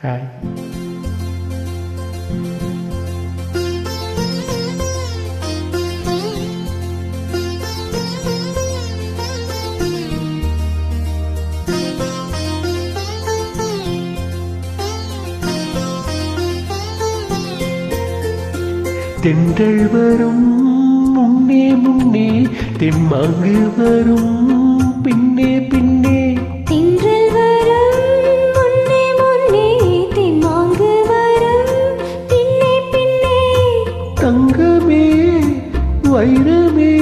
Hi. தென்றல் வரும் முன்னே முன்னே, தெம்மாங்கு வரும் பின்னே பின்னே. தென்றல் வரும் முன்னே முன்னே, தெம்மாங்கு வரும் பின்னே பின்னே. தங்கமே வைரமே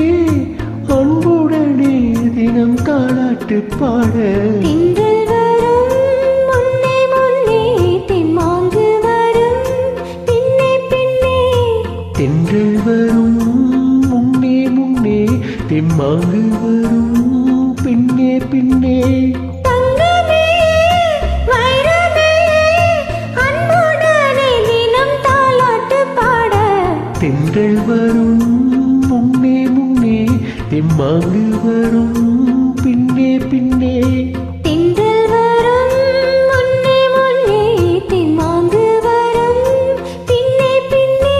அன்புடனே தினம் தாளாட்டு பாட. தென்றல் வரும் முன்னே முன்னே, தெம்மாங்கு வரும் பின்னே பின்னே. தென்றல் வரும் முன்னே முன்னே, தெம்மாங்கு வரும் பின்னே பின்னே. தங்கமே வைரமே அன்புடனே தினம் தாலாட்டு பாட. தென்றல் வரும் முன்னே முன்னே, தெம்மாங்கு வரும் பின்னே பின்னே. தென்றல் வரும் முன்னே முன்னே, தெம்மாங்கு வரும் பின்னே பின்னே.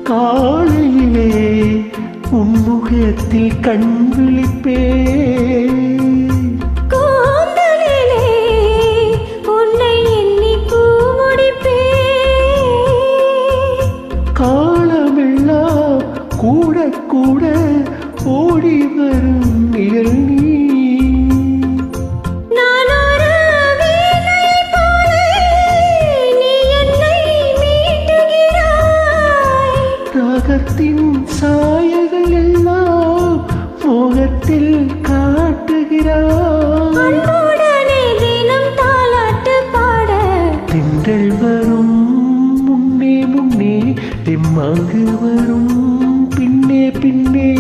காலையிலே உன்முகத்தில் கண் விழிப்பே. கூந்தலிலே உன்னை எண்ணி பூ முடிப்பே. காலமெல்லாம் கூட கூட ஓடி வரும் நிழல் நீ. நான் ஒரு வீணை போலே நீ என்னை மீட்டுகிறாய். ராகத்தின் சாயல்கள் எல்லாம் மோகத்தில் காட்டுகிறாய். அன்புடனே தினம் தாலாட்டு பாட. தென்றல் வரும் முன்னே முன்னே, தெம்மாங்கு வரும் பின்னே பின்னே.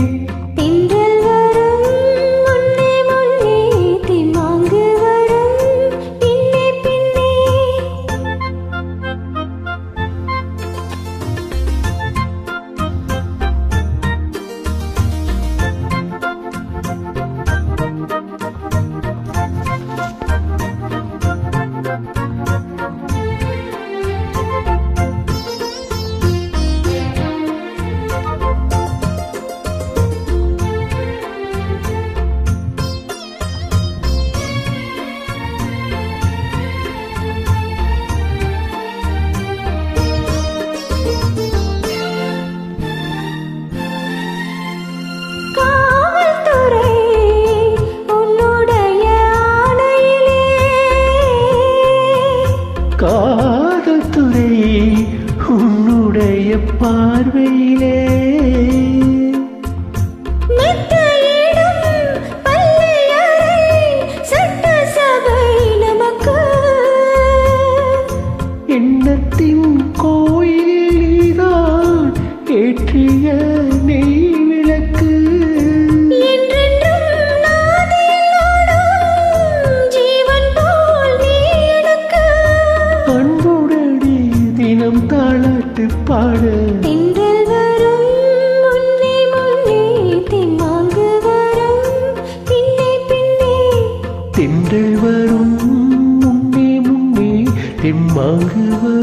தென்றல் வரும் முன்னே முன்னே, தெம்மாங்கு வரும் பின்னே பின்னே. காவல்துறை உன்னுடைய ஆணையிலே. காதல் துறை உன்னுடைய பார்வையிலே. மெத்தையிடும் பள்ளியறை சட்டசபை நமக்கு. எண்ணத்தின் கோயில் நீதான் ஏற்றிய நெய் விளக்கு. என்றென்றும் நாதிலோடும் ஜீவன் போல் நீ எனக்கு. அன்புடனே தினம் தாளாட்டு பாட. தென்றல் வரும் முன்னே முன்னே, தெம்மாங்கு வரும் பின்னே பின்னே. தென்றல் வரும் முன்னே முன்னே, தெம்மாங்கு வரும்